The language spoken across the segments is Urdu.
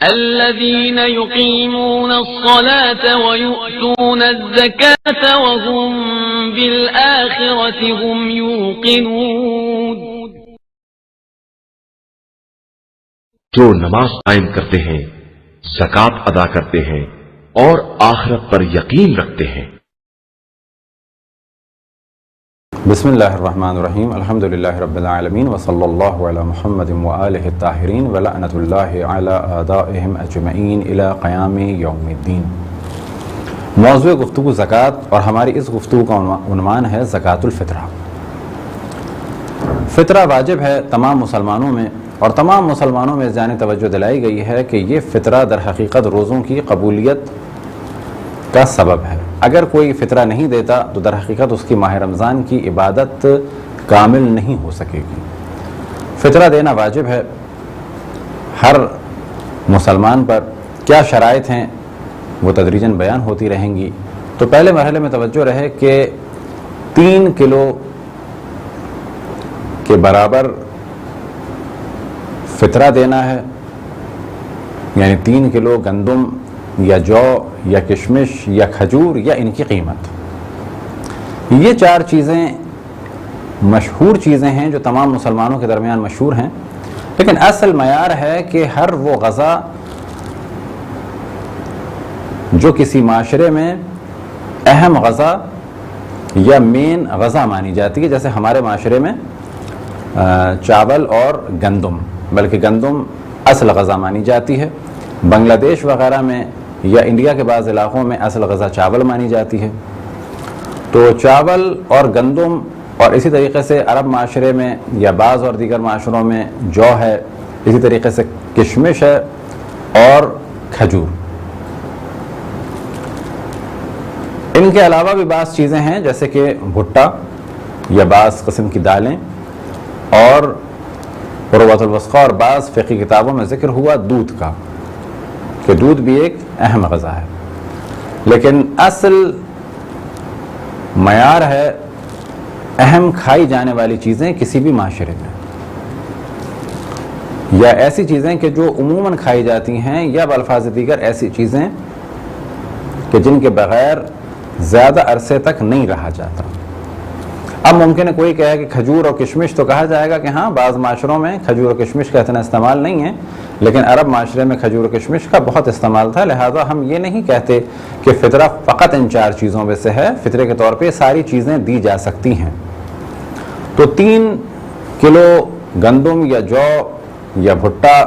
الذين يقيمون الصلاة ويؤتون الزكاة وهم بالآخرة هم يوقنون. جو نماز قائم کرتے ہیں، زکات ادا کرتے ہیں اور آخرت پر یقین رکھتے ہیں. بسم اللہ الرحمن الرحیم. الحمدللہ رب العالمین وصلی اللہ علی محمد وآلہ الطاہرین ولعنۃ اللہ علی اعدائہم اجمعین الی قیام یوم الدین. موضوع گفتگو زکوٰۃ، اور ہماری اس گفتگو کا عنوان ہے زکوٰۃ الفطرہ. فطرہ واجب ہے تمام مسلمانوں میں، اور تمام مسلمانوں میں جانب توجہ دلائی گئی ہے کہ یہ فطرہ در حقیقت روزوں کی قبولیت کا سبب ہے. اگر کوئی فطرہ نہیں دیتا تو در حقیقت اس کی ماہ رمضان کی عبادت کامل نہیں ہو سکے گی. فطرہ دینا واجب ہے ہر مسلمان پر. کیا شرائط ہیں وہ تدریجاً بیان ہوتی رہیں گی. تو پہلے مرحلے میں توجہ رہے کہ 3 کلو کے برابر فطرہ دینا ہے، یعنی 3 کلو گندم یا جو یا کشمش یا کھجور یا ان کی قیمت. یہ 4 چیزیں مشہور چیزیں ہیں جو تمام مسلمانوں کے درمیان مشہور ہیں، لیکن اصل معیار ہے کہ ہر وہ غذا جو کسی معاشرے میں اہم غذا یا مین غذا مانی جاتی ہے، جیسے ہمارے معاشرے میں چاول اور گندم، بلکہ گندم اصل غذا مانی جاتی ہے. بنگلہ دیش وغیرہ میں یا انڈیا کے بعض علاقوں میں اصل غذا چاول مانی جاتی ہے. تو چاول اور گندم، اور اسی طریقے سے عرب معاشرے میں یا بعض اور دیگر معاشروں میں جو ہے، اسی طریقے سے کشمش ہے اور کھجور. ان کے علاوہ بھی بعض چیزیں ہیں جیسے کہ بھٹا یا بعض قسم کی دالیں، اور عروۃ الوثقی اور بعض فقہی کتابوں میں ذکر ہوا دودھ کا، کہ دودھ بھی ایک اہم غذا ہے. لیکن اصل معیار ہے اہم کھائی جانے والی چیزیں کسی بھی معاشرے میں، یا ایسی چیزیں کہ جو عموماً کھائی جاتی ہیں، یا بالفاظ دیگر ایسی چیزیں کہ جن کے بغیر زیادہ عرصے تک نہیں رہا جاتا. اب ممکن ہے کوئی کہے کہ کھجور اور کشمش، تو کہا جائے گا کہ ہاں بعض معاشروں میں کھجور اور کشمش کا اتنا استعمال نہیں ہے، لیکن عرب معاشرے میں کھجور و کشمش کا بہت استعمال تھا. لہذا ہم یہ نہیں کہتے کہ فطرہ فقط ان 4 چیزوں میں سے ہے. فطرے کے طور پہ ساری چیزیں دی جا سکتی ہیں. تو 3 کلو گندم یا جو یا بھٹا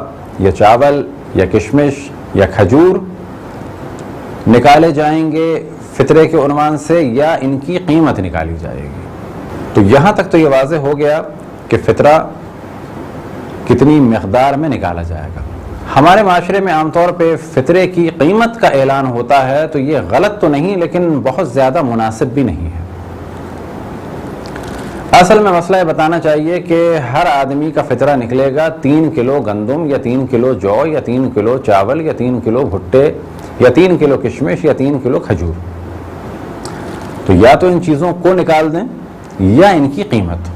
یا چاول یا کشمش یا کھجور نکالے جائیں گے فطرے کے عنوان سے، یا ان کی قیمت نکالی جائے گی. تو یہاں تک تو یہ واضح ہو گیا کہ فطرہ کتنی مقدار میں نکالا جائے گا. ہمارے معاشرے میں عام طور پہ فطرے کی قیمت کا اعلان ہوتا ہے، تو یہ غلط تو نہیں لیکن بہت زیادہ مناسب بھی نہیں ہے. اصل میں مسئلہ یہ بتانا چاہیے کہ ہر آدمی کا فطرہ نکلے گا 3 کلو گندم یا 3 کلو جو یا 3 کلو چاول یا 3 کلو بھٹے یا 3 کلو کشمش یا 3 کلو کھجور. تو یا تو ان چیزوں کو نکال دیں یا ان کی قیمت.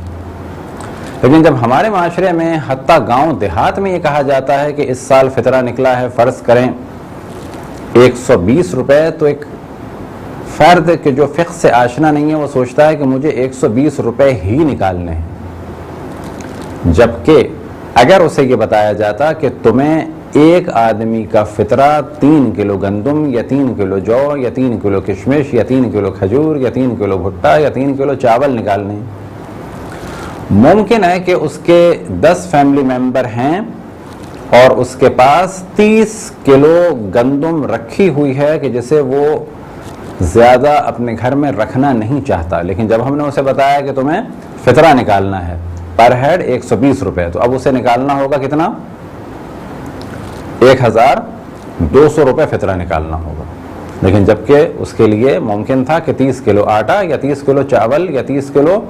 لیکن جب ہمارے معاشرے میں حتیٰ گاؤں دیہات میں یہ کہا جاتا ہے کہ اس سال فطرہ نکلا ہے فرض کریں 120 روپے، تو ایک فرد کہ جو فقہ سے آشنا نہیں ہے وہ سوچتا ہے کہ مجھے 120 روپے ہی نکالنے ہیں. جبکہ اگر اسے یہ بتایا جاتا کہ تمہیں ایک آدمی کا فطرہ 3 کلو گندم یا 3 کلو جو یا 3 کلو کشمش یا 3 کلو کھجور یا 3 کلو بھٹا یا 3 کلو چاول نکالنے ہیں، ممکن ہے کہ اس کے 10 فیملی ممبر ہیں اور اس کے پاس 30 کلو گندم رکھی ہوئی ہے کہ جسے وہ زیادہ اپنے گھر میں رکھنا نہیں چاہتا. لیکن جب ہم نے اسے بتایا کہ تمہیں فطرہ نکالنا ہے پر ہیڈ 120 روپے، تو اب اسے نکالنا ہوگا کتنا؟ 1200 روپے فطرہ نکالنا ہوگا. لیکن جبکہ اس کے لیے ممکن تھا کہ 30 کلو آٹا یا 30 کلو چاول یا 30 کلو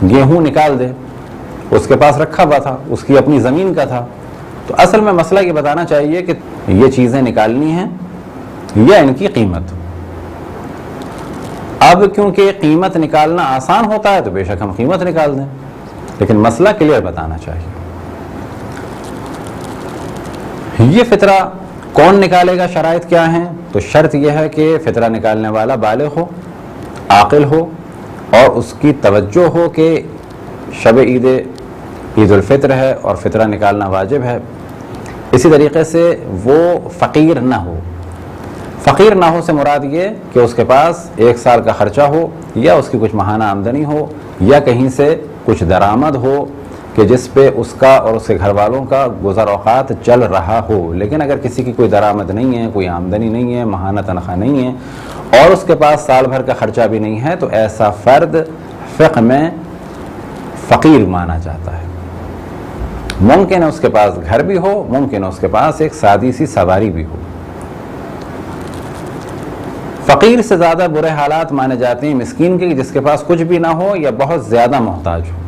گیہوں نکال دے، اس کے پاس رکھا ہوا تھا، اس کی اپنی زمین کا تھا. تو اصل میں مسئلہ یہ بتانا چاہیے کہ یہ چیزیں نکالنی ہیں یا ان کی قیمت. اب کیونکہ قیمت نکالنا آسان ہوتا ہے تو بے شک ہم قیمت نکال دیں، لیکن مسئلہ کلیئر بتانا چاہیے. یہ فطرہ کون نکالے گا؟ شرائط کیا ہیں؟ تو شرط یہ ہے کہ فطرہ نکالنے والا بالغ ہو، عاقل ہو، اور اس کی توجہ ہو کہ شب عید الفطر ہے اور فطرہ نکالنا واجب ہے۔ اسی طریقے سے وہ فقیر نہ ہو۔ فقیر نہ ہو سے مراد یہ کہ اس کے پاس 1 سال کا خرچہ ہو، یا اس کی کچھ ماہانہ آمدنی ہو، یا کہیں سے کچھ درآمد ہو کہ جس پہ اس کا اور اس کے گھر والوں کا گزر اوقات چل رہا ہو۔ لیکن اگر کسی کی کوئی درآمد نہیں ہے، کوئی آمدنی نہیں ہے، ماہانہ تنخواہ نہیں ہے، اور اس کے پاس سال بھر کا خرچہ بھی نہیں ہے، تو ایسا فرد فقہ میں فقیر مانا جاتا ہے۔ ممکن ہے اس کے پاس گھر بھی ہو، ممکن ہے اس کے پاس ایک سادی سی سواری بھی ہو۔ فقیر سے زیادہ برے حالات مانے جاتے ہیں مسکین کے، جس کے پاس کچھ بھی نہ ہو یا بہت زیادہ محتاج ہو۔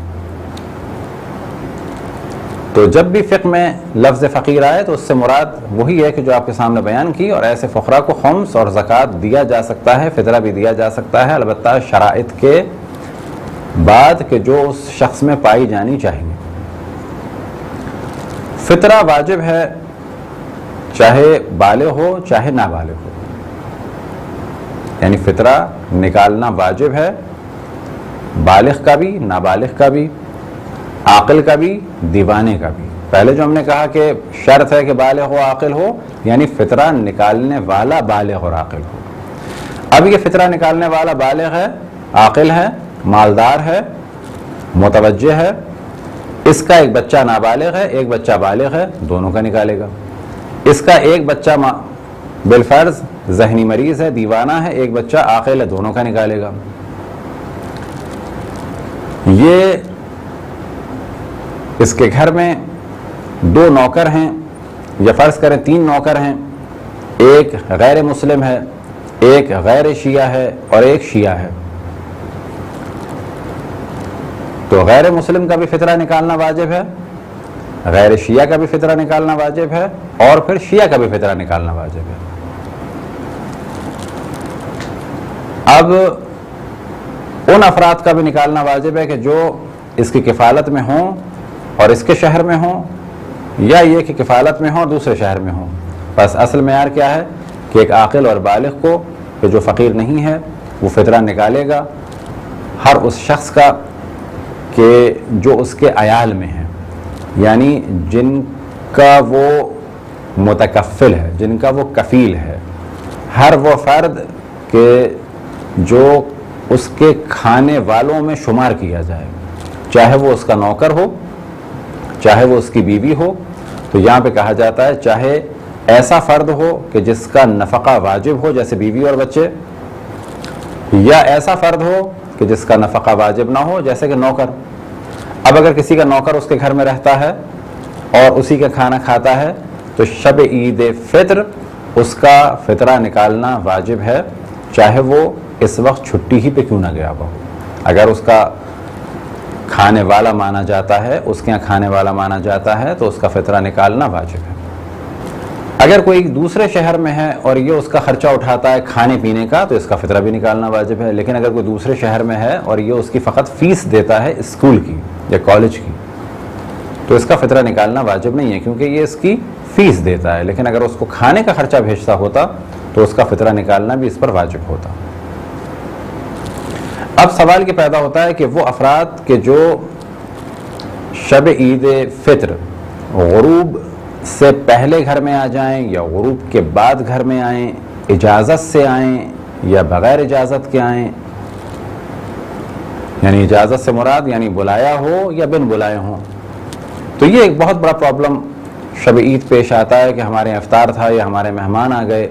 تو جب بھی فقہ میں لفظ فقیر آئے تو اس سے مراد وہی ہے کہ جو آپ کے سامنے بیان کی، اور ایسے فقراء کو خمس اور زکوٰۃ دیا جا سکتا ہے، فطرہ بھی دیا جا سکتا ہے، البتہ شرائط کے بعد کہ جو اس شخص میں پائی جانی چاہیے۔ فطرہ واجب ہے چاہے بالغ ہو چاہے نابالغ ہو، یعنی فطرہ نکالنا واجب ہے، بالغ کا بھی، نابالغ کا بھی، عاقل کا بھی، دیوانے کا بھی۔ پہلے جو ہم نے کہا کہ شرط ہے کہ بالغ ہو، عاقل ہو، یعنی فطرہ نکالنے والا بالغ اور عاقل ہو۔ اب یہ فطرہ نکالنے والا بالغ ہے، عاقل ہے، مالدار ہے، متوجہ ہے، اس کا ایک بچہ نابالغ ہے، ایک بچہ بالغ ہے، دونوں کا نکالے گا۔ اس کا ایک بچہ بالفرض ذہنی مریض ہے، دیوانہ ہے، ایک بچہ عاقل ہے، دونوں کا نکالے گا۔ یہ اس کے گھر میں 2 نوکر ہیں، یا فرض کریں 3 نوکر ہیں، ایک غیر مسلم ہے، ایک غیر شیعہ ہے اور ایک شیعہ ہے۔ تو غیر مسلم کا بھی فطرہ نکالنا واجب ہے، غیر شیعہ کا بھی فطرہ نکالنا واجب ہے، اور پھر شیعہ کا بھی فطرہ نکالنا واجب ہے۔ اب ان افراد کا بھی نکالنا واجب ہے کہ جو اس کی کفالت میں ہوں اور اس کے شہر میں ہوں، یا یہ کہ کفالت میں ہوں اور دوسرے شہر میں ہوں۔ بس اصل معیار کیا ہے کہ ایک عاقل اور بالغ کو، کہ جو فقیر نہیں ہے، وہ فطرہ نکالے گا ہر اس شخص کا کہ جو اس کے عیال میں ہیں، یعنی جن کا وہ متکفل ہے، جن کا وہ کفیل ہے، ہر وہ فرد کہ جو اس کے کھانے والوں میں شمار کیا جائے، چاہے وہ اس کا نوکر ہو، چاہے وہ اس کی بیوی ہو۔ تو یہاں پہ کہا جاتا ہے چاہے ایسا فرد ہو کہ جس کا نفقہ واجب ہو، جیسے بیوی اور بچے، یا ایسا فرد ہو کہ جس کا نفقہ واجب نہ ہو، جیسے کہ نوکر۔ اب اگر کسی کا نوکر اس کے گھر میں رہتا ہے اور اسی کا کھانا کھاتا ہے، تو شب عید فطر اس کا فطرہ نکالنا واجب ہے، چاہے وہ اس وقت چھٹی ہی پہ کیوں نہ گیا ہو۔ اگر اس کا کھانے والا مانا جاتا ہے، اس کے یہاں کھانے والا مانا جاتا ہے، تو اس کا فطرہ نکالنا واجب ہے۔ اگر کوئی دوسرے شہر میں ہے اور یہ اس کا خرچہ اٹھاتا ہے کھانے پینے کا، تو اس کا فطرہ بھی نکالنا واجب ہے۔ لیکن اگر کوئی دوسرے شہر میں ہے اور یہ اس کی فقط فیس دیتا ہے اسکول کی یا کالج کی، تو اس کا فطرہ نکالنا واجب نہیں ہے، کیونکہ یہ اس کی فیس دیتا ہے۔ لیکن اگر اس کو کھانے کا خرچہ بھیجتا ہوتا تو اس کا فطرہ نکالنا بھی اس پر واجب ہوتا۔ اب سوال یہ پیدا ہوتا ہے کہ وہ افراد کہ جو شب عید فطر غروب سے پہلے گھر میں آ جائیں یا غروب کے بعد گھر میں آئیں، اجازت سے آئیں یا بغیر اجازت کے آئیں، یعنی اجازت سے مراد یعنی بلایا ہو یا بن بلائے ہوں، تو یہ ایک بہت بڑا پرابلم شب عید پیش آتا ہے کہ ہمارے یہاں افطار تھا یا ہمارے مہمان آ گئے۔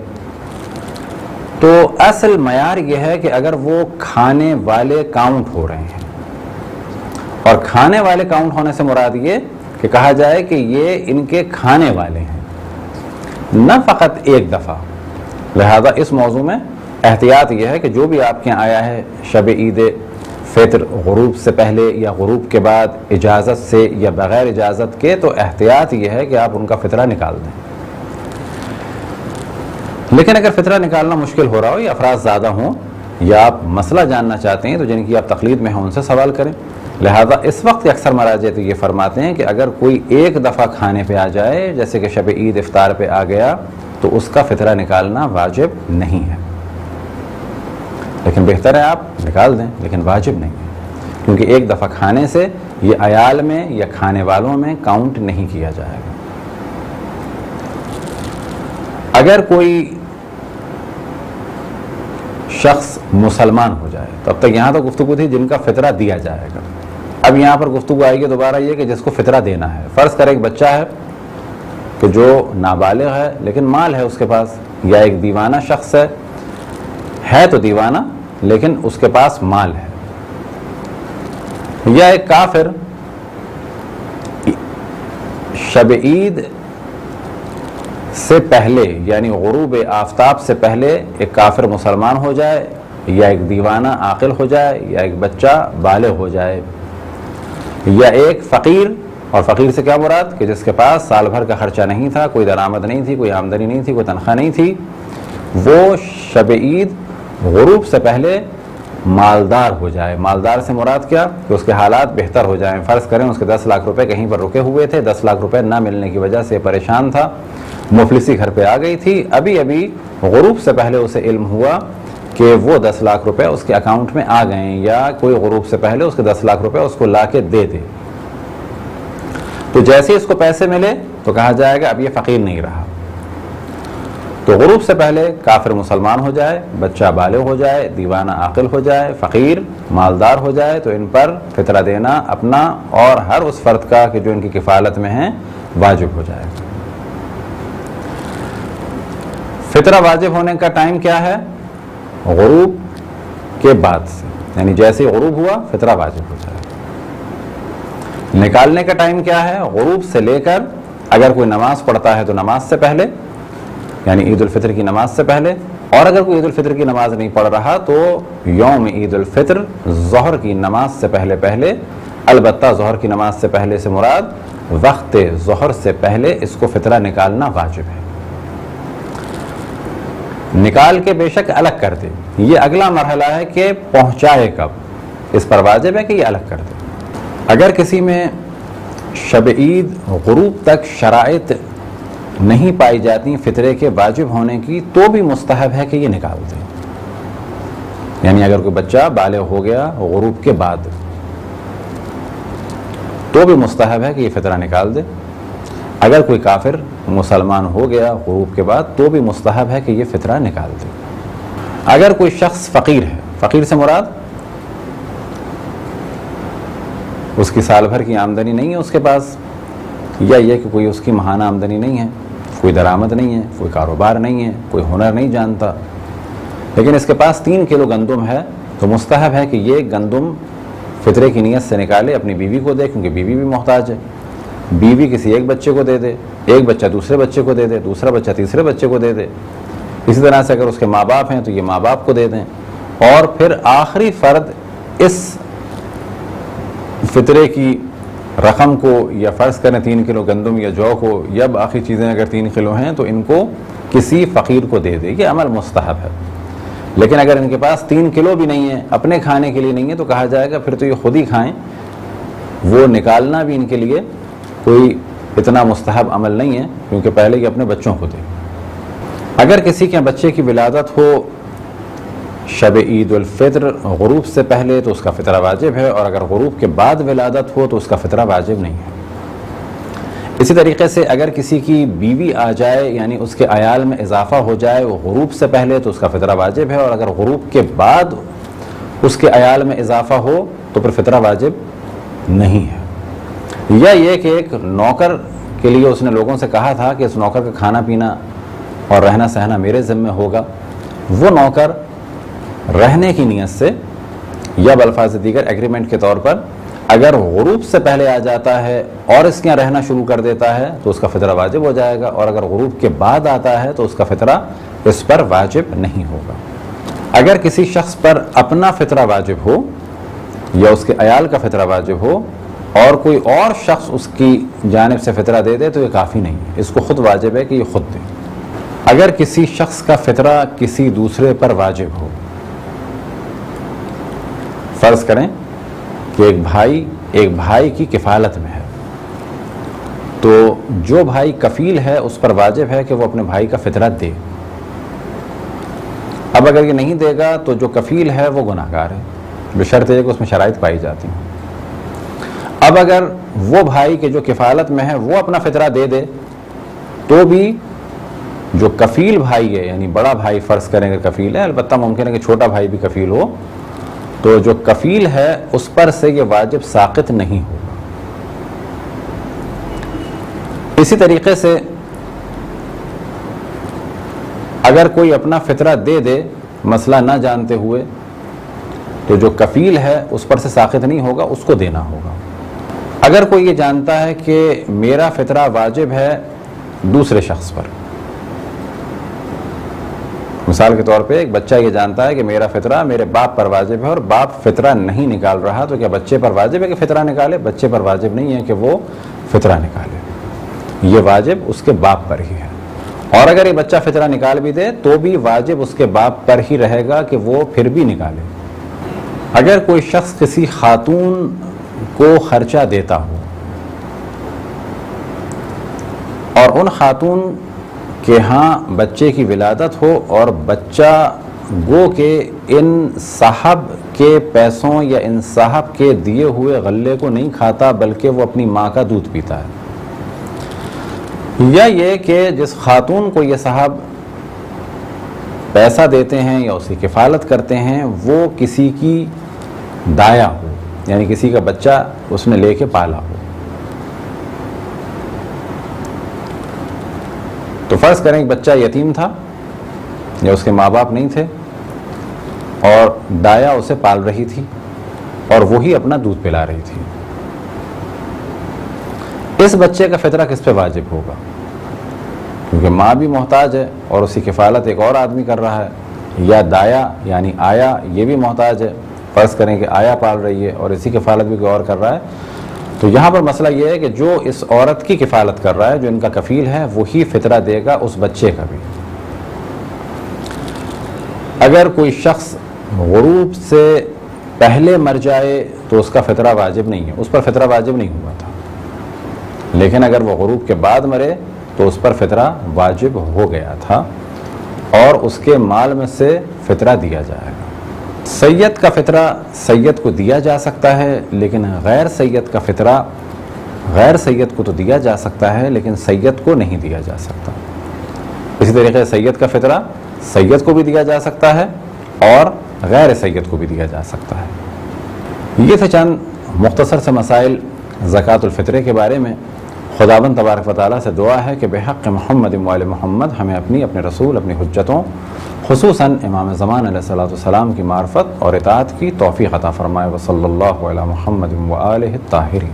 تو اصل معیار یہ ہے کہ اگر وہ کھانے والے کاؤنٹ ہو رہے ہیں، اور کھانے والے کاؤنٹ ہونے سے مراد یہ کہ کہا جائے کہ یہ ان کے کھانے والے ہیں، نہ فقط ایک دفعہ۔ لہذا اس موضوع میں احتیاط یہ ہے کہ جو بھی آپ کے یہاں آیا ہے شب عید فطر غروب سے پہلے یا غروب کے بعد، اجازت سے یا بغیر اجازت کے، تو احتیاط یہ ہے کہ آپ ان کا فطرہ نکال دیں۔ لیکن اگر فطرہ نکالنا مشکل ہو رہا ہو یا افراد زیادہ ہوں، یا آپ مسئلہ جاننا چاہتے ہیں تو جن کی آپ تقلید میں ہیں ان سے سوال کریں۔ لہذا اس وقت اکثر مراجع تو یہ فرماتے ہیں کہ اگر کوئی ایک دفعہ کھانے پہ آ جائے، جیسے کہ شب عید افطار پہ آ گیا تو اس کا فطرہ نکالنا واجب نہیں ہے، لیکن بہتر ہے آپ نکال دیں، لیکن واجب نہیں ہے، کیونکہ ایک دفعہ کھانے سے یہ عیال میں یا کھانے والوں میں کاؤنٹ نہیں کیا جائے گا۔ اگر کوئی شخص مسلمان ہو جائے، تو اب تک یہاں تو گفتگو تھی جن کا فطرہ دیا جائے گا، اب یہاں پر گفتگو آئے گی دوبارہ یہ کہ جس کو فطرہ دینا ہے۔ فرض کریں ایک بچہ ہے کہ جو نابالغ ہے لیکن مال ہے اس کے پاس، یا ایک دیوانہ شخص ہے تو دیوانہ لیکن اس کے پاس مال ہے، یا ایک کافر شب عید سے پہلے یعنی غروب آفتاب سے پہلے ایک کافر مسلمان ہو جائے، یا ایک دیوانہ عاقل ہو جائے، یا ایک بچہ بالغ ہو جائے، یا ایک فقیر، اور فقیر سے کیا مراد کہ جس کے پاس سال بھر کا خرچہ نہیں تھا، کوئی درآمد نہیں تھی، کوئی آمدنی نہیں تھی، کوئی تنخواہ نہیں تھی، وہ شب عید غروب سے پہلے مالدار ہو جائے۔ مالدار سے مراد کیا کہ اس کے حالات بہتر ہو جائیں۔ فرض کریں اس کے 10 لاکھ روپے کہیں پر رکے ہوئے تھے، 10 لاکھ روپے نہ ملنے کی وجہ سے پریشان تھا، مفلسی گھر پہ آ گئی تھی، ابھی غروب سے پہلے اسے علم ہوا کہ وہ 10 لاکھ روپے اس کے اکاؤنٹ میں آ گئے، یا کوئی غروب سے پہلے اس کے 10 لاکھ روپے اس کو لا کے دے دے، تو جیسے ہی اس کو پیسے ملے تو کہا جائے گا اب یہ فقیر نہیں رہا۔ تو غروب سے پہلے کافر مسلمان ہو جائے، بچہ بالغ ہو جائے، دیوانہ عاقل ہو جائے، فقیر مالدار ہو جائے، تو ان پر فطرہ دینا اپنا اور ہر اس فرد کا کہ جو ان کی کفالت میں ہیں واجب ہو جائے گا۔ فطرہ واجب ہونے کا ٹائم کیا ہے؟ غروب کے بعد سے، یعنی جیسے غروب ہوا فطرہ واجب ہو جائے گا۔ نکالنے کا ٹائم کیا ہے؟ غروب سے لے کر اگر کوئی نماز پڑھتا ہے تو نماز سے پہلے، یعنی عید الفطر کی نماز سے پہلے، اور اگر کوئی عید الفطر کی نماز نہیں پڑھ رہا تو یوم عید الفطر ظہر کی نماز سے پہلے، البتہ ظہر کی نماز سے پہلے سے مراد وقت ظہر سے پہلے اس کو فطرہ نکالنا واجب ہے۔ نکال کے بے شک الگ کر دے، یہ اگلا مرحلہ ہے کہ پہنچائے کب، اس پر واجب ہے کہ یہ الگ کر دے۔ اگر کسی میں شب عید غروب تک شرائط نہیں پائی جاتی فطرے کے واجب ہونے کی تو بھی مستحب ہے کہ یہ نکال دے، یعنی اگر کوئی بچہ بالغ ہو گیا غروب کے بعد تو بھی مستحب ہے کہ یہ فطرہ نکال دے، اگر کوئی کافر مسلمان ہو گیا غروب کے بعد تو بھی مستحب ہے کہ یہ فطرہ نکال دے۔ اگر کوئی شخص فقیر ہے، فقیر سے مراد اس کی سال بھر کی آمدنی نہیں ہے اس کے پاس، یا یہ کہ کوئی اس کی ماہانہ آمدنی نہیں ہے، کوئی درآمد نہیں ہے، کوئی کاروبار نہیں ہے، کوئی ہنر نہیں جانتا، لیکن اس کے پاس 3 کلو گندم ہے، تو مستحب ہے کہ یہ گندم فطرے کی نیت سے نکالے، اپنی بیوی کو دے، کیونکہ بیوی بھی محتاج ہے، بیوی کسی ایک بچے کو دے دے، ایک بچہ دوسرے بچے کو دے دے، دوسرا بچہ تیسرے بچے کو دے دے، اسی طرح سے اگر اس کے ماں باپ ہیں تو یہ ماں باپ کو دے دیں، اور پھر آخری فرد اس فطرے کی رقم کو، یا فرض کریں 3 کلو گندم یا جو کو، یا باقی چیزیں اگر 3 کلو ہیں تو ان کو کسی فقیر کو دے دے، یہ عمل مستحب ہے۔ لیکن اگر ان کے پاس 3 کلو بھی نہیں ہے، اپنے کھانے کے لیے نہیں ہے، تو کہا جائے گا پھر تو یہ خود ہی کھائیں، وہ نکالنا بھی ان کے لیے کوئی اتنا مستحب عمل نہیں ہے، کیونکہ پہلے یہ اپنے بچوں کو دے۔ اگر کسی کے بچے کی ولادت ہو شب عید الفطر غروب سے پہلے تو اس کا فطرہ واجب ہے، اور اگر غروب کے بعد ولادت ہو تو اس کا فطرہ واجب نہیں ہے۔ اسی طریقے سے اگر کسی کی بیوی آ جائے، یعنی اس کے عیال میں اضافہ ہو جائے وہ غروب سے پہلے تو اس کا فطرہ واجب ہے، اور اگر غروب کے بعد اس کے عیال میں اضافہ ہو تو پھر فطرہ واجب نہیں ہے۔ یا یہ کہ ایک نوکر کے لیے اس نے لوگوں سے کہا تھا کہ اس نوکر کا کھانا پینا اور رہنا سہنا میرے ذمہ ہوگا، وہ نوکر رہنے کی نیت سے یا بالفاظ دیگر ایگریمنٹ کے طور پر اگر غروب سے پہلے آ جاتا ہے اور اس کے یہاں رہنا شروع کر دیتا ہے تو اس کا فطرہ واجب ہو جائے گا، اور اگر غروب کے بعد آتا ہے تو اس کا فطرہ اس پر واجب نہیں ہوگا۔ اگر کسی شخص پر اپنا فطرہ واجب ہو یا اس کے عیال کا فطرہ واجب ہو اور کوئی اور شخص اس کی جانب سے فطرہ دے دے تو یہ کافی نہیں ہے، اس کو خود واجب ہے کہ یہ خود دے۔ اگر کسی شخص کا فطرہ کسی دوسرے پر واجب ہو، فرض کریں کہ ایک بھائی کی کفالت میں ہے، تو جو بھائی کفیل ہے اس پر واجب ہے کہ وہ اپنے بھائی کا فطرہ دے. اب اگر یہ نہیں دے گا تو جو کفیل ہے وہ گناہ گار ہے، بشرط یہ کہ اس میں شرائط پائی جاتی ہیں. اب اگر وہ بھائی کے جو کفالت میں ہے وہ اپنا فطرہ دے دے تو بھی جو کفیل بھائی ہے، یعنی بڑا بھائی فرض کریں کہ کفیل ہے، البتہ ممکن ہے کہ چھوٹا بھائی بھی کفیل ہو، تو جو کفیل ہے اس پر سے یہ واجب ساقط نہیں ہوگا. اسی طریقے سے اگر کوئی اپنا فطرہ دے دے مسئلہ نہ جانتے ہوئے تو جو کفیل ہے اس پر سے ساقط نہیں ہوگا، اس کو دینا ہوگا. اگر کوئی یہ جانتا ہے کہ میرا فطرہ واجب ہے دوسرے شخص پر، مثال کے طور پہ ایک بچہ یہ جانتا ہے کہ میرا فطرہ میرے باپ پر واجب ہے اور باپ فطرہ نہیں نکال رہا، تو کیا بچے پر واجب ہے کہ فطرہ نکالے؟ بچے پر واجب نہیں ہے کہ وہ فطرہ نکالے، یہ واجب اس کے باپ پر ہی ہے. اور اگر یہ بچہ فطرہ نکال بھی دے تو بھی واجب اس کے باپ پر ہی رہے گا کہ وہ پھر بھی نکالے. اگر کوئی شخص کسی خاتون کو خرچہ دیتا ہو اور ان خاتون کے ہاں بچے کی ولادت ہو اور بچہ گو کہ ان صاحب کے پیسوں یا ان صاحب کے دیے ہوئے غلے کو نہیں کھاتا بلکہ وہ اپنی ماں کا دودھ پیتا ہے، یا یہ کہ جس خاتون کو یہ صاحب پیسہ دیتے ہیں یا اس کی کفالت کرتے ہیں وہ کسی کی دایا ہو، یعنی کسی کا بچہ اس نے لے کے پالا ہو. تو فرض کریں کہ بچہ یتیم تھا یا اس کے ماں باپ نہیں تھے اور دایا اسے پال رہی تھی اور وہی اپنا دودھ پلا رہی تھی. اس بچے کا فطرہ کس پہ واجب ہوگا؟ کیونکہ ماں بھی محتاج ہے اور اس کی کفالت ایک اور آدمی کر رہا ہے، یا دایا یعنی آیا یہ بھی محتاج ہے، فرض کریں کہ آیا پال رہی ہے اور اسی کفالت بھی کوئی اور کر رہا ہے. تو یہاں پر مسئلہ یہ ہے کہ جو اس عورت کی کفالت کر رہا ہے، جو ان کا کفیل ہے، وہی فطرہ دے گا اس بچے کا بھی. اگر کوئی شخص غروب سے پہلے مر جائے تو اس کا فطرہ واجب نہیں ہے، اس پر فطرہ واجب نہیں ہوا تھا، لیکن اگر وہ غروب کے بعد مرے تو اس پر فطرہ واجب ہو گیا تھا اور اس کے مال میں سے فطرہ دیا جائے گا. سید کا فطرہ سید کو دیا جا سکتا ہے، لیکن غیر سید کا فطرہ غیر سید کو تو دیا جا سکتا ہے لیکن سید کو نہیں دیا جا سکتا. اسی طریقے سید کا فطرہ سید کو بھی دیا جا سکتا ہے اور غیر سید کو بھی دیا جا سکتا ہے. یہ تھے چند مختصر سے مسائل زکوٰۃ الفطرے کے بارے میں. خداوند تبارک و تعالیٰ سے دعا ہے کہ بحق محمد و آل محمد ہمیں اپنے رسول، اپنی حجتوں، خصوصاً امام زمان علیہ السلام کی معرفت اور اطاعت کی توفیق عطا فرمائے. وصلی اللہ علی محمد و آلہ الطاہرین.